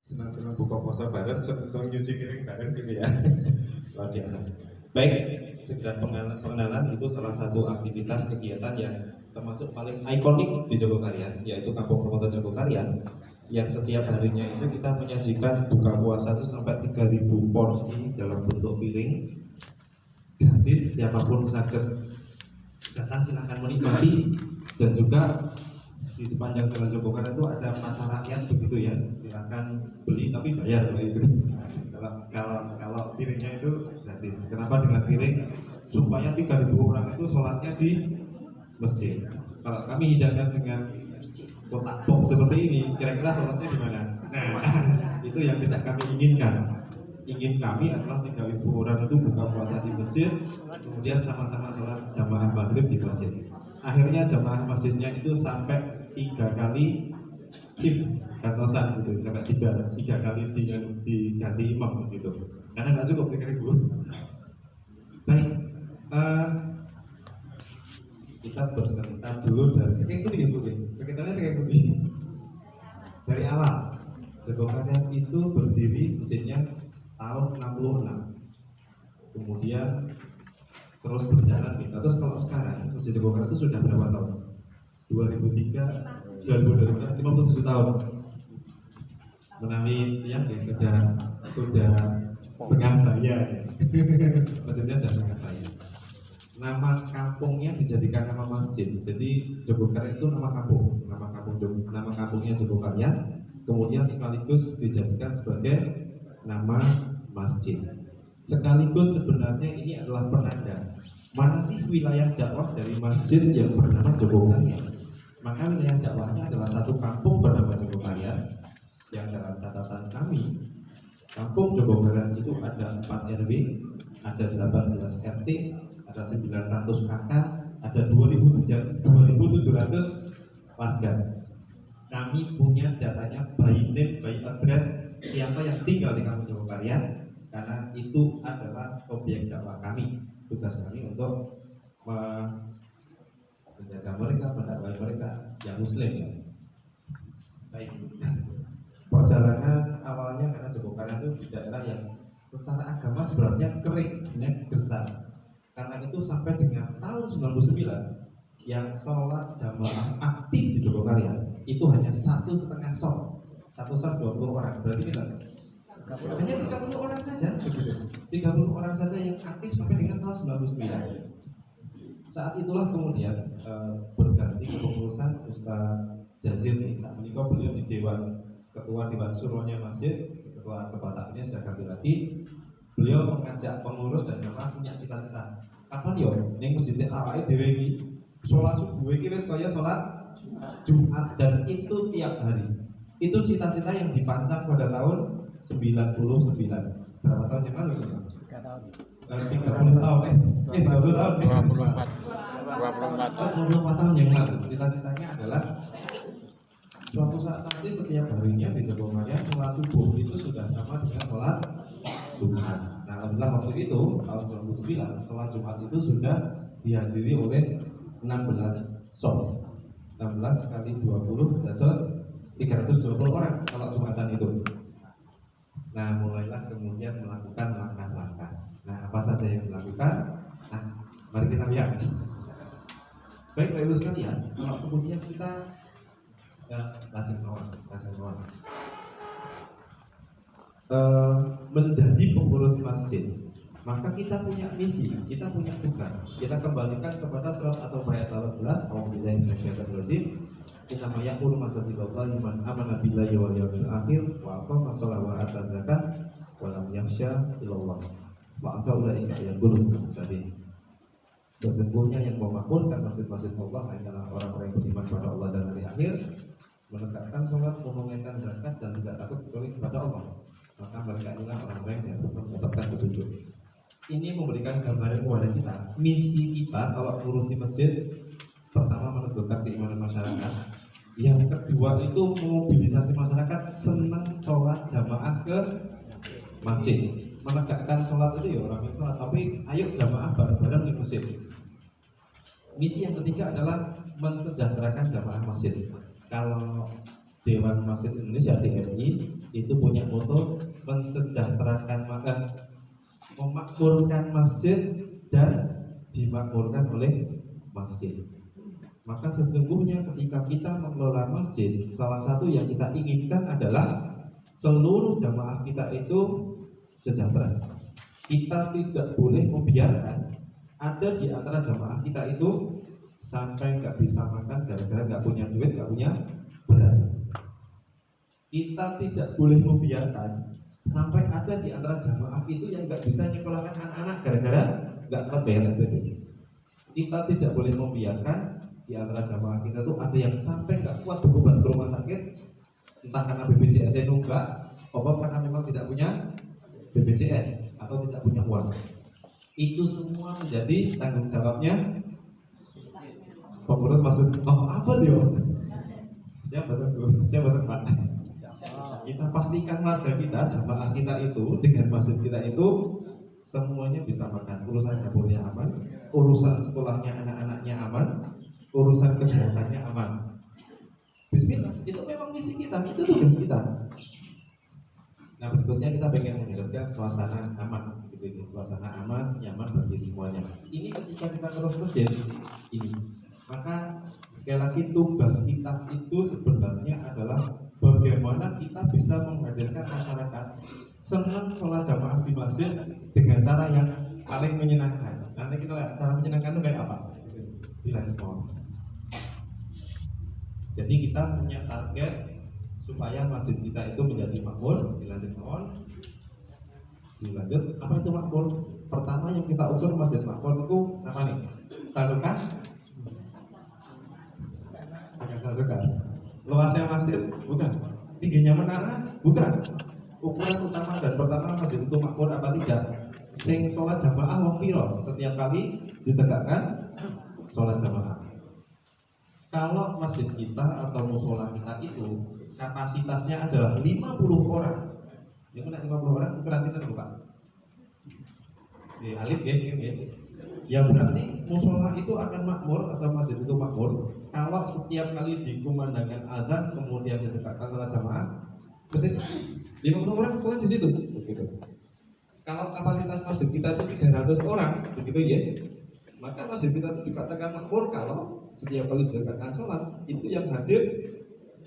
senang-senang buka puasa bareng, senang nyuci piring bareng gitu ya. Luar biasa. Baik, sekedar pengenalan itu salah satu aktivitas kegiatan yang termasuk paling ikonik di Jogokarian, yaitu Kampung Permoto Jogokarian, yang setiap harinya itu kita menyajikan buka puasa itu sampai 3.000 porsi dalam bentuk piring gratis. Siapapun sakit datang silahkan menikmati. Dan juga di sepanjang jalan Jogokarian itu ada pasar rakyat begitu ya, silahkan beli tapi bayar gitu. Kalau piringnya itu gratis. Kenapa dengan piring? Supaya 3.000 orang itu sholatnya di masjid. Kalau kami hidangkan dengan kotak box seperti ini, kira-kira sholatnya di mana? Nah, itu yang tidak kami inginkan. Ingin kami adalah 3.000 orang itu buka puasa di masjid, kemudian sama-sama sholat jamaah maghrib di masjid. Akhirnya jamaah masjidnya itu sampai 3 kali shift kantosan gitu, sampai 3 kali diganti imam gitu. Karena nggak cukup 3.000. Baik, kita bercerita dulu dari sekitarnya. Dari awal Jogokarian itu berdiri mesinnya tahun 66, kemudian terus berjalan gitu. Terus kalau sekarang Masjid Jogokarian itu sudah berapa tahun? 2003, 57 tahun. Menami yang ya, sudah setengah bayar ya. Maksudnya sudah setengah bayar. Nama kampungnya dijadikan nama masjid. Jadi Jogokarian itu nama kampungnya Jogokarian, kemudian sekaligus dijadikan sebagai nama masjid. Sekaligus sebenarnya ini adalah penanda mana sih wilayah dakwah dari masjid yang bernama Jogokarian. Maka wilayah dakwahnya adalah satu kampung bernama Jogokarian, yang dalam catatan kami kampung Jogokarian itu ada 4 RW, ada 18 RT, ada 900 KK, ada 2.700 warga. Kami punya datanya by name, by address, siapa yang tinggal di kampung Jogokarian, karena itu adalah objek dakwah kami. Tugas kami untuk menjaga mereka, mendakwai mereka yang muslim ya. Baik. Perjalanan awalnya karena Jogokarian itu di daerah yang secara agama sebenarnya kering, sebenarnya gersang. Karena itu sampai dengan tahun 99 yang sholat jamaah aktif di Jogokarian itu hanya 1,5 soft. 1 soft 20 orang. Berarti kita hanya 30 orang saja, 30 orang saja yang aktif sampai dengan tahun 99. Saat itulah kemudian berganti kepengurusan Ustaz Jazil. Saat ini beliau di ketua Dewan Suronya Masjid, ketua takmirnya sudah ganti lagi. Beliau mengajak pengurus dan jamaah punya cita-cita. Kapan yo ning masjid awake dhewe iki salat subuh iki wis kaya salat Jumat, dan itu tiap hari. Itu cita-cita yang dipancang pada tahun 99. Berapa tahun yang lalu ya? 3 tahun. 30 tahun 30 tahun 24 tahun yang lalu. Cita-citanya adalah suatu saat nanti setiap harinya di Jogokarian sholat subuh itu sudah sama dengan sholat Jumat. Nah, alhamdulillah waktu itu tahun 2009 sholat Jumat itu sudah dihadiri oleh 16 soft. 16 kali 20 terus 320 orang kalau Jumatan itu. Nah, mulailah kemudian melakukan langkah-langkah. Nah, apa saja yang dilakukan? Nah, mari kita lihat. Baik, Bapak Ibu sekalian, kalau kemudian kita menjadi pengurus masjid, maka kita punya misi, kita punya tugas. Kita kembalikan kepada surat At-Taubah ayat 18, A'udzubillahi minasyaitonir rajim. Innama ya'muru masajidallahi man amana billahi wal yawmil akhir wa aqama sholata wa ata zakah wa lam yakhsha illallah. Wa asaulaika yaqulun tadi. Sesungguhnya yang memakmurkan masjid-masjid Allah hanyalah orang-orang yang beriman pada Allah dan hari akhir, menegakkan sholat, menunaikan zakat, dan tidak takut kecuali kepada Allah. Maka mereka inilah orang-orang yang mendapatkan petunjuk. Ini memberikan gambaran kepada kita. Misi kita kalau ngurusi masjid, pertama meneguhkan keimanan masyarakat. Yang kedua itu memobilisasi masyarakat senang sholat jamaah ke masjid. Menegakkan sholat itu ya orang yang sholat, tapi ayo jamaah bareng-bareng di masjid. Misi yang ketiga adalah mensejahterakan jamaah masjid. Kalau Dewan Masjid Indonesia DMI itu punya moto mensejahterakan, maka memakmurkan masjid dan dimakmurkan oleh masjid. Maka sesungguhnya ketika kita mengelola masjid, salah satu yang kita inginkan adalah seluruh jamaah kita itu sejahtera. Kita tidak boleh membiarkan ada di antara jamaah kita itu sampai nggak bisa makan gara-gara nggak punya duit, nggak punya beras. Kita tidak boleh membiarkan sampai ada di antara jamaah itu yang nggak bisa nyekolahkan anak-anak gara-gara nggak dapat bayar SPP. Kita tidak boleh membiarkan di antara jamaah kita tuh ada yang sampai nggak kuat berobat ke rumah sakit, entah karena BPJS nunggak, apa karena memang tidak punya BPJS atau tidak punya uang. Itu semua menjadi tanggung jawabnya pengurus masjid. Oh apa dia? Siapa tuh Pak? Kita pastikan warga kita, jamaah kita itu dengan masjid kita itu semuanya bisa makan, urusan dapurnya aman, urusan sekolahnya anak-anaknya aman, urusan kesehatannya aman. Bismillah, itu memang misi kita, itu tugas kita. Nah berikutnya kita pengen menghadirkan suasana aman, gitu, suasana aman, nyaman bagi semuanya. Ini ketika kita terus masjid ini, maka sekali lagi tugas kita itu sebenarnya adalah bagaimana kita bisa menghadirkan masyarakat senang sholat jamaah di masjid dengan cara yang paling menyenangkan. Nanti kita lihat cara menyenangkan itu kayak apa? Di respon. Jadi kita punya target supaya masjid kita itu menjadi makmur. Dilanjut, apa itu makmur? Pertama yang kita ukur masjid makmur itu apa nih? Sandukas? Bukan sandukas. Luasnya masjid? Bukan. Tingginya menara? Bukan. Ukuran utama dan pertama masjid itu makmur apa tidak? Sing sholat jamaah wong piro? Setiap kali ditegakkan sholat jamaah. Kalau masjid kita atau musola kita itu kapasitasnya adalah 50 orang. Yang mana 50 orang ukuran kita bukan? Di alit ya. Ya berarti musola itu akan makmur atau masjid itu makmur kalau setiap kali dikumandangkan adzan kemudian ditegakkan sholat jamaah mesti 50 orang sholat di situ. Begitu. Kalau kapasitas masjid kita itu 300 orang, begitu ya. Maka masjid kita itu dikatakan makmur kalau setiap kali ditegakkan sholat itu yang hadir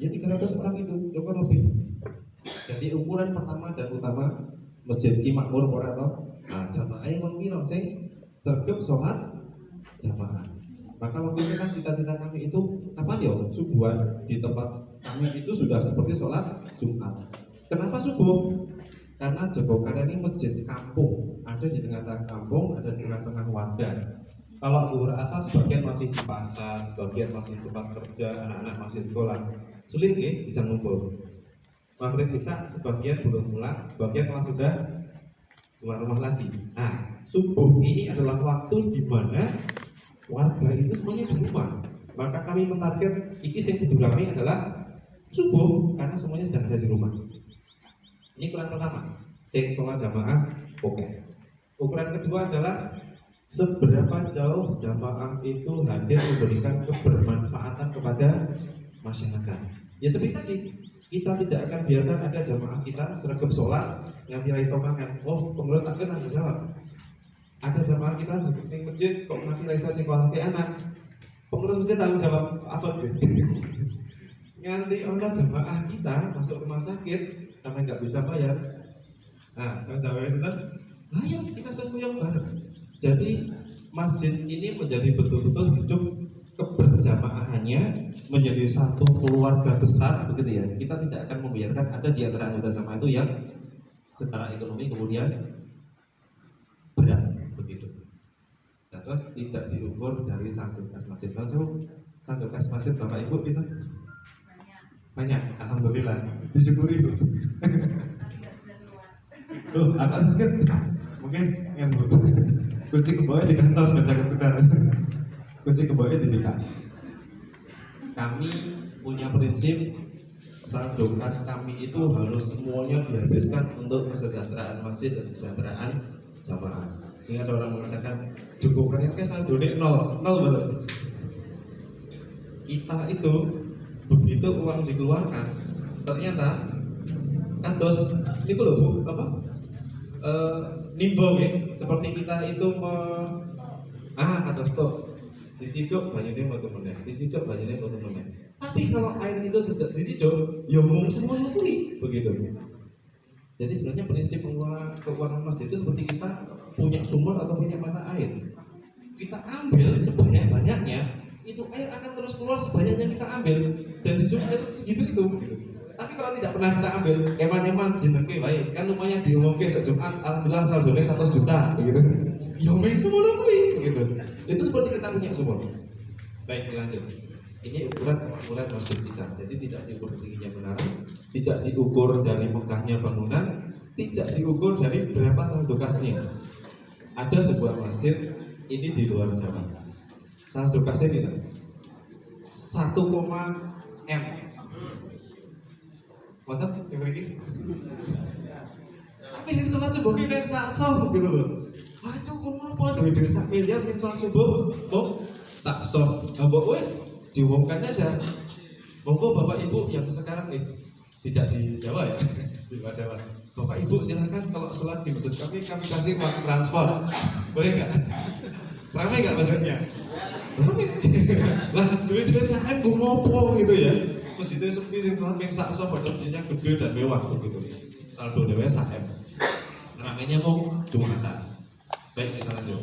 ya 300 orang itu, cukup lebih. Jadi ukuran pertama dan utama masjid ki makmur ora to? Nah, jamaah yang piro sing sergap sholat jamaah. Maka waktu itu kan cita-cita kami itu kapan ya subuhan di tempat kami itu sudah seperti sholat Jumat. Kenapa subuh? Karena Jogokara ini masjid kampung, ada di tengah-tengah kampung, ada di tengah-tengah warga. Kalau zuhur asar sebagian masih di pasar, sebagian masih di tempat kerja, anak-anak masih sekolah, sulit ya bisa ngumpul. Maghrib isya sebagian belum pulang, sebagian malah sudah keluar rumah lagi. Nah, subuh ini adalah waktu di mana warga itu semuanya di rumah. Maka kami mentarget iki sing kudu rame adalah subuh karena semuanya sedang ada di rumah. Ini ukuran pertama, sing sholat jamaah oke. Ukuran kedua adalah seberapa jauh jamaah itu hadir memberikan kebermanfaatan kepada masyarakat. Ya seperti tadi, kita tidak akan biarkan ada jamaah kita seragam sholat yang tidak iso makan. Oh, pengurus takdir tanggung jawab. Ada jamaah kita di masjid kok nanti iso nyekolahke anak. Pengurus masjid tanggung jawab apa gitu. Nganti orang jamaah kita masuk rumah sakit sampai nggak bisa bayar. Nah, tanggung jawabnya itu, ayo kita semboyong bareng. Jadi masjid ini menjadi betul-betul hidup keberjamaahannya menjadi satu keluarga besar begitu ya. Kita tidak akan membiarkan ada di antara anggota jamaah itu yang secara ekonomi kemudian berat begitu. Dan terus tidak diukur dari sanggup kas masjid. Langsung sanggup kas masjid Bapak Ibu itu banyak, alhamdulillah, disyukuri Bu. Loh, agak sakit. Mungkin yang Bu. Kunci kebawah di kantor sudah benar. Kunci kebawah di dekat. Kami punya prinsip sardokas kami itu harus semuanya dihabiskan untuk kesejahteraan masjid dan kesejahteraan jamaah. Sehingga ada orang mengatakan cukup kan saldo nol betul. Kita itu begitu uang dikeluarkan ternyata kados niku lho Bu, apa? Nimbo nggih, seperti kita itu kados to. Diciduk banyune metu meneh, diciduk banyune metu meneh. Tapi kalau air itu tidak diciduk, ya mung semono kuwi, begitu. Jadi sebenarnya prinsip pengelola keuangan masjid itu seperti kita punya sumur atau punya mata air. Kita ambil sebanyak-banyaknya, itu air akan terus keluar sebanyak yang kita ambil, dan di sumur itu segitu itu. Tapi kalau tidak pernah kita ambil, eman-eman jenenge baik, kan lumayan diumumke sak Jumat, alhamdulillah saldone 100 juta, begitu. Ya mung semono kuwi, begitu. Itu seperti kita punya sumur. Baik, lanjut. Ini ukuran kemakmuran masjid kita. Jadi tidak diukur tingginya menara, tidak diukur dari megahnya bangunan, tidak diukur dari berapa saldo kasnya. Ada sebuah masjid ini di luar Jawa. Saldo kasnya kita 1,M. Mantap, yang begini. Tapi sing salat coba ki nek sak sof gitu loh. Aduh, ngono apa duwe dhuwit sak miliar sing salat coba kok sak sof. Mbok wis diumumkan aja. Monggo Bapak Ibu yang sekarang tidak di Jawa ya, di luar Jawa. Bapak Ibu silakan kalau sholat di masjid kami kasih uang transfer, boleh nggak? Ramai nggak masjidnya? Ramai. Lah duit saya gue ngopo gitu ya. Masjidnya sepi sing ramping sak so padahal masjidnya gede dan mewah begitu. Saldo dewe sak M. Ramainya mau Jumatan. Baik, kita lanjut.